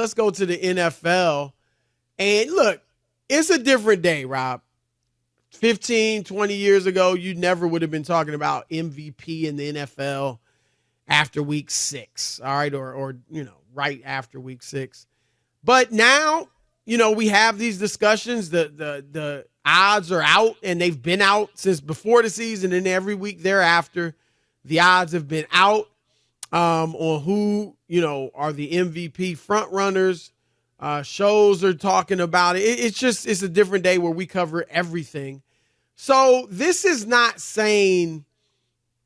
let's go to the NFL. And look, it's a different day, Rob. 15, 20 years ago, you never would have been talking about MVP in the NFL after week 6, all right, or right after week 6. But now, we have these discussions. The odds are out, and they've been out since before the season, and every week thereafter, the odds have been out on who, are the MVP front runners. Shows are talking about it. It's a different day where we cover everything. So this is not saying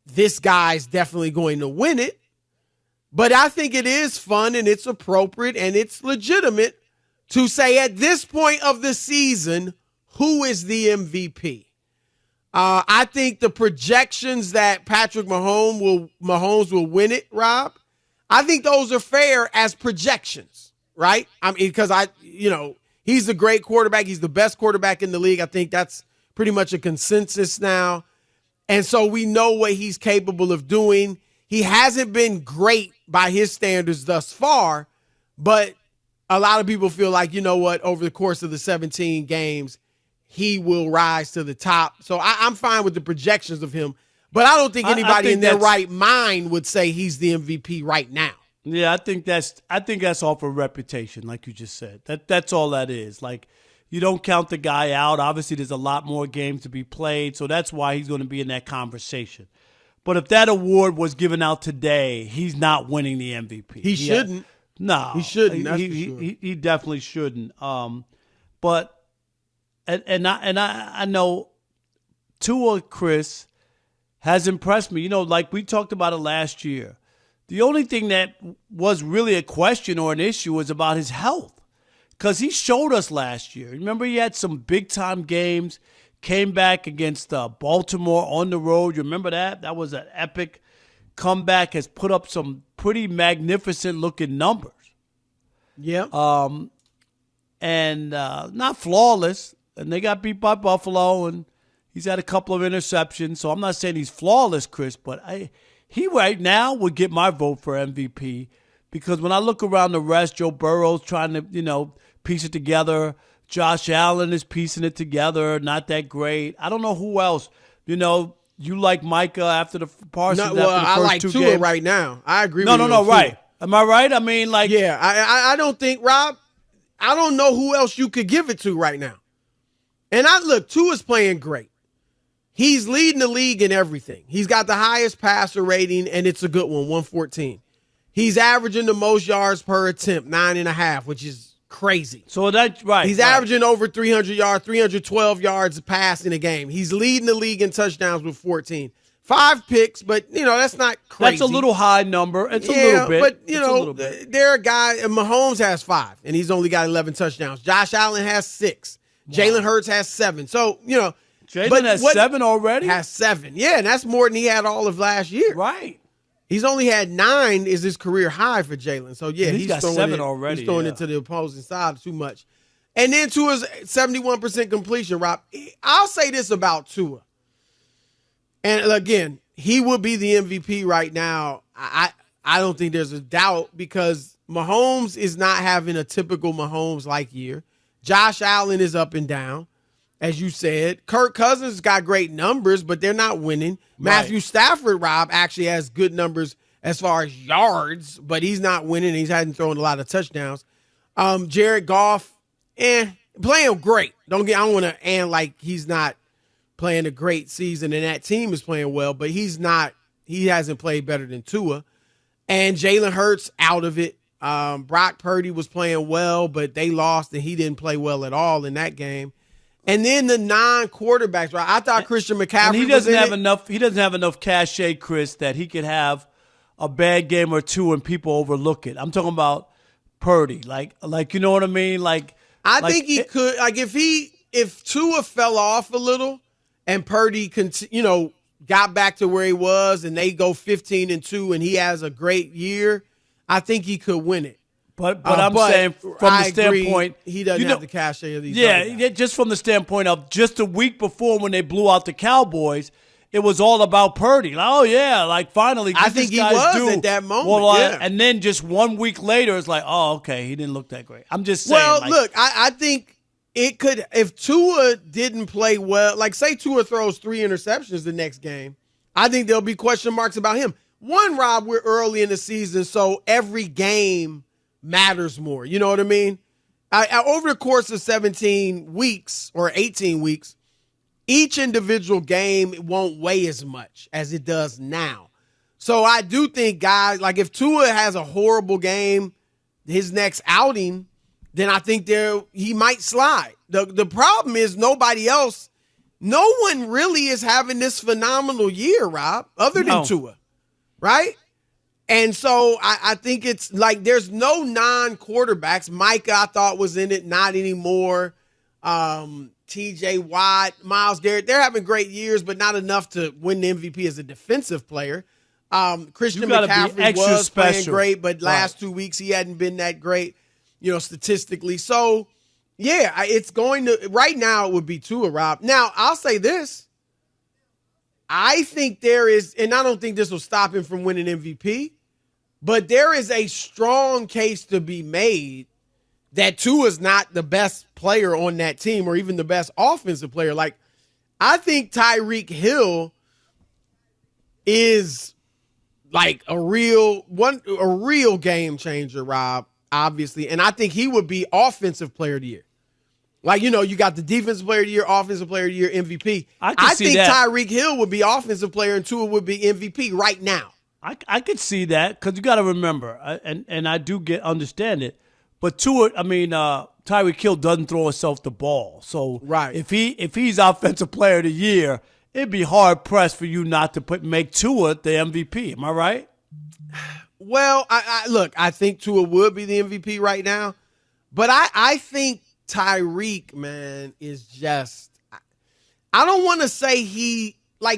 this guy's definitely going to win it, but I think it is fun and it's appropriate and it's legitimate to say at this point of the season, who is the MVP? I think the projections that Patrick Mahomes will win it, Rob, I think those are fair as projections, right? I mean, because he's a great quarterback. He's the best quarterback in the league. I think that's pretty much a consensus now. And so we know what he's capable of doing. He hasn't been great by his standards thus far, but a lot of people feel like, over the course of the 17 games, he will rise to the top. So I'm fine with the projections of him, but I don't think anybody in their right mind would say he's the MVP right now. Yeah, I think that's all for reputation, like you just said. That's all that is. Like, you don't count the guy out. Obviously, there's a lot more games to be played, so that's why he's going to be in that conversation. But if that award was given out today, he's not winning the MVP. He shouldn't. No, he shouldn't. That's for sure. sure. He definitely shouldn't. But I know Tua, Chris, has impressed me. Like we talked about it last year. The only thing that was really a question or an issue was about his health. Because he showed us last year. Remember, he had some big-time games, came back against Baltimore on the road. You remember that? That was an epic comeback, has put up some pretty magnificent-looking numbers. Yeah. And not flawless. And they got beat by Buffalo, and he's had a couple of interceptions. So I'm not saying he's flawless, Chris, but he right now would get my vote for MVP. Because when I look around the rest, Joe Burrow's trying to, piece it together. Josh Allen is piecing it together. Not that great. I don't know who else. You like Micah after the Parsons after the first I like two Tua games. right now. I agree with you. No, right. Am I right? I mean, like. Yeah, I don't think, Rob, I don't know who else you could give it to right now. And Tua's playing great. He's leading the league in everything. He's got the highest passer rating, and it's a good one, 114. He's averaging the most yards per attempt, 9.5, which is crazy. So that's right. He's averaging over 300 yards, 312 yards passing a game. He's leading the league in touchdowns with 14. 5 picks, but, that's not crazy. That's a little high number. It's a little bit. But, there are guys, and Mahomes has 5, and he's only got 11 touchdowns. Josh Allen has 6. Wow. Jalen Hurts has 7. So, Jalen has 7 already? Has 7. Yeah, and that's more than he had all of last year. Right. He's only had 9 is his career high for Jalen. So, yeah, he's got 7 already. He's throwing it to the opposing side too much. And then Tua's 71% completion, Rob. I'll say this about Tua. And, again, he would be the MVP right now. I don't think there's a doubt because Mahomes is not having a typical Mahomes-like year. Josh Allen is up and down, as you said. Kirk Cousins got great numbers, but they're not winning. Right. Matthew Stafford, Rob, actually has good numbers as far as yards, but he's not winning. He hasn't thrown a lot of touchdowns. Jared Goff, playing great. I don't want to act like he's not playing a great season and that team is playing well, but he hasn't played better than Tua. And Jalen Hurts out of it. Brock Purdy was playing well, but they lost and he didn't play well at all in that game. And then the non-quarterbacks, right? I thought Christian McCaffrey He doesn't have enough cachet, Chris, that he could have a bad game or two and people overlook it. I'm talking about Purdy, like you know what I mean? I think he could. If Tua fell off a little and Purdy got back to where he was and they go 15-2 and he has a great year, I think he could win it. But I'm saying from the standpoint, he doesn't have the cachet of these. Yeah, just from the standpoint of just a week before when they blew out the Cowboys, it was all about Purdy. Like, oh yeah, like finally. I think he was at that moment. Well, yeah. And then just 1 week later, it's like, oh, okay, he didn't look that great. I'm just saying. Well, look, I think it could, if Tua didn't play well, like say Tua throws 3 interceptions the next game, I think there'll be question marks about him. One, Rob, we're early in the season, so every game matters more. You know what I mean? Over the course of 17 weeks or 18 weeks, each individual game won't weigh as much as it does now. So I do think guys, like if Tua has a horrible game, his next outing, then I think he might slide. The problem is no one really is having this phenomenal year, Rob, other than Tua, right? And so I think it's like there's no non-quarterbacks. Micah, I thought, was in it, not anymore. TJ Watt, Myles Garrett, they're having great years, but not enough to win the MVP as a defensive player. Christian McCaffrey was playing great, but last 2 weeks he hadn't been that great, statistically. So, yeah, it's going to – right now it would be Tua, Rob. Now, I'll say this. I think there is – and I don't think this will stop him from winning MVP, but there is a strong case to be made that Tua's not the best player on that team or even the best offensive player. Like, I think Tyreek Hill is like a real game changer, Rob, obviously. And I think he would be offensive player of the year. Like, you got the defensive player of the year, offensive player of the year, MVP. I think Tyreek Hill would be offensive player and Tua would be MVP right now. I could see that because you got to remember, and I do understand it. But Tyreek Hill doesn't throw himself the ball. So right. if he's offensive player of the year, it'd be hard pressed for you not to make Tua the MVP. Am I right? Well, I think Tua would be the MVP right now, but I think Tyreek, man, is just. I don't want to say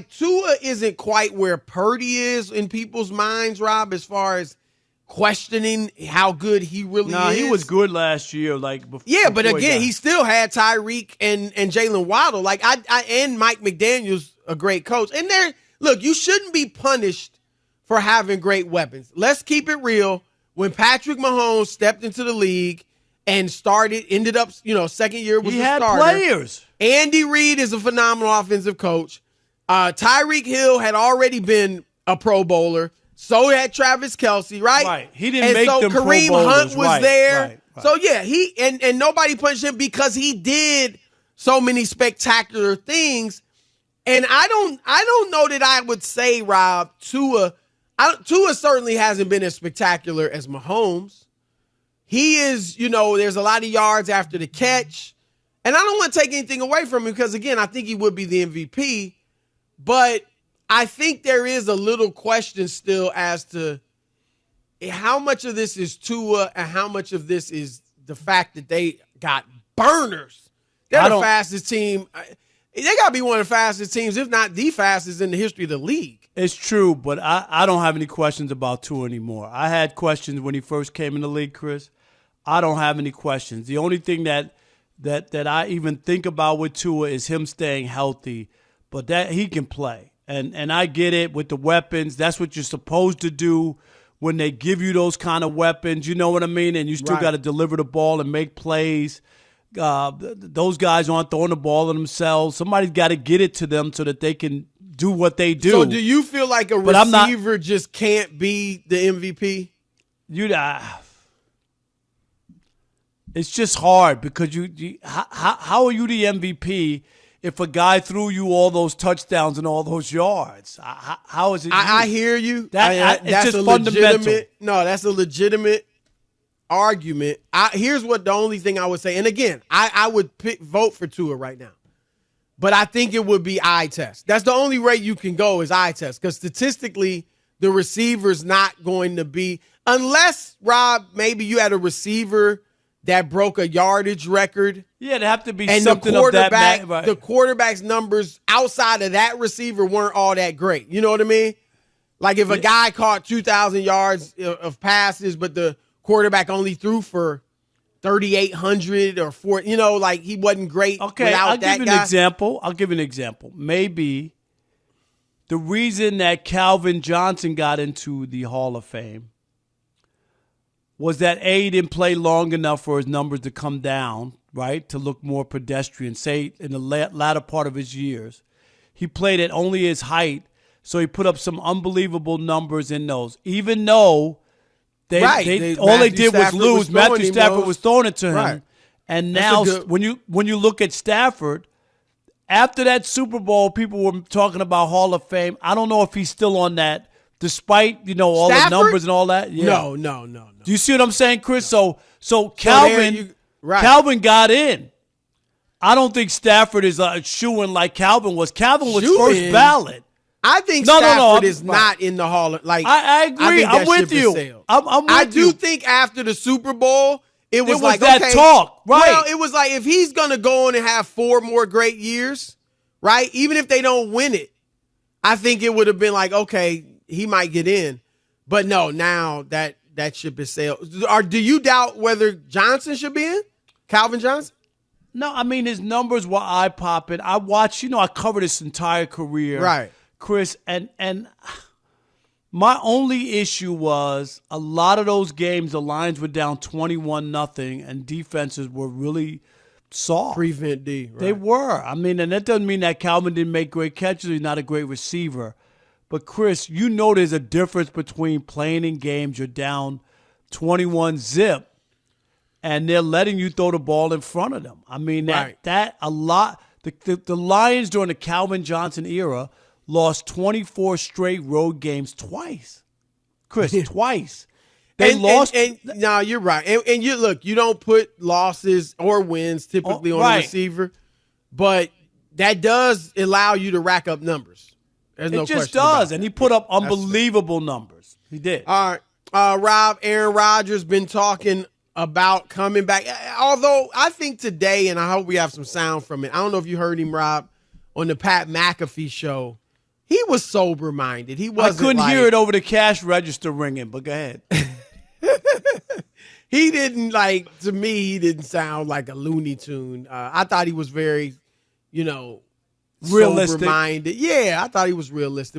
Tua isn't quite where Purdy is in people's minds, Rob, as far as questioning how good he really is. He was good last year. But again, he still had Tyreek and Jalen Waddle. And Mike McDaniel's a great coach. And you shouldn't be punished for having great weapons. Let's keep it real. When Patrick Mahomes stepped into the league and ended up, second year was he a had starter. Players. Andy Reid is a phenomenal offensive coach. Tyreek Hill had already been a Pro Bowler. So had Travis Kelce, right? Right. He didn't make them Pro Bowlers. Kareem Hunt was there. Right. So, yeah, he and nobody punched him because he did so many spectacular things. And I don't know that I would say, Rob, Tua certainly hasn't been as spectacular as Mahomes. He is, there's a lot of yards after the catch. And I don't want to take anything away from him because, again, I think he would be the MVP. But I think there is a little question still as to how much of this is Tua and how much of this is the fact that they got burners. They're the fastest team. They got to be one of the fastest teams, if not the fastest in the history of the league. It's true, but I don't have any questions about Tua anymore. I had questions when he first came in the league, Chris. I don't have any questions. The only thing that I even think about with Tua is him staying healthy, but that he can play. And I get it with the weapons. That's what you're supposed to do when they give you those kind of weapons. You know what I mean? And you still got to deliver the ball and make plays. Those guys aren't throwing the ball on themselves. Somebody's got to get it to them so that they can do what they do. So do you feel like a receiver just can't be the MVP? It's just hard because how are you the MVP if a guy threw you all those touchdowns and all those yards? How is it? I hear you. That's just fundamental. No, that's a legitimate argument. Here's what the only thing I would say. And again, I would vote for Tua right now. But I think it would be eye test. That's the only way you can go is eye test. Because statistically, the receiver's not going to be, unless, Rob, maybe you had a receiver that broke a yardage record. Yeah, it'd have to be and something of that. Right. The quarterback's numbers outside of that receiver weren't all that great. You know what I mean? Like if a guy caught 2,000 yards of passes, but the quarterback only threw for 3,800 or 4, like he wasn't great without that guy. I'll give you an example. Maybe the reason that Calvin Johnson got into the Hall of Fame was that he didn't play long enough for his numbers to come down, right, to look more pedestrian, say in the latter part of his years. He played at only his height, so he put up some unbelievable numbers in those. Even though all they did was lose, Matthew Stafford was throwing it to him. Right. And now when you look at Stafford, after that Super Bowl, people were talking about Hall of Fame. I don't know if he's still on that, despite all Stafford? the numbers and all that. Yeah. No. Do you see what I'm saying, Chris? So Calvin, Calvin got in. I don't think Stafford is shoo-in like Calvin was. Calvin was first ballot. I think Stafford is not in the Hall of I agree. I'm with you. I'm with I you. do think after the Super Bowl, it was like that okay, talk, right? Well, it was like if he's gonna go on and have 4 more great years, right? Even if they don't win it, I think it would have been like, okay, he might get in. But no, now that ship is sailed. Do you doubt whether Johnson should be in? Calvin Johnson? No, I mean his numbers were eye popping. I watched, I covered his entire career, right, Chris, and my only issue was a lot of those games, the Lions were down 21-0, and defenses were really soft. Prevent D. Right. They were. I mean, and that doesn't mean that Calvin didn't make great catches. He's not a great receiver. But, Chris, there's a difference between playing in games you're down 21-0 and they're letting you throw the ball in front of them. I mean, that a lot. The Lions during the Calvin Johnson era lost 24 straight road games twice. Chris, twice. They lost. No, you're right. And you don't put losses or wins typically on the receiver, but that does allow you to rack up numbers. There's no question. It just does. And he put up unbelievable numbers. He did. All right. Rob, Aaron Rodgers been talking about coming back. Although I think today, and I hope we have some sound from it, I don't know if you heard him, Rob, on the Pat McAfee show. He was sober-minded. He wasn't. I couldn't hear it over the cash register ringing, but go ahead. He didn't to me, he didn't sound like a Looney Tune. I thought he was very, realistic. sober-minded. Yeah, I thought he was realistic.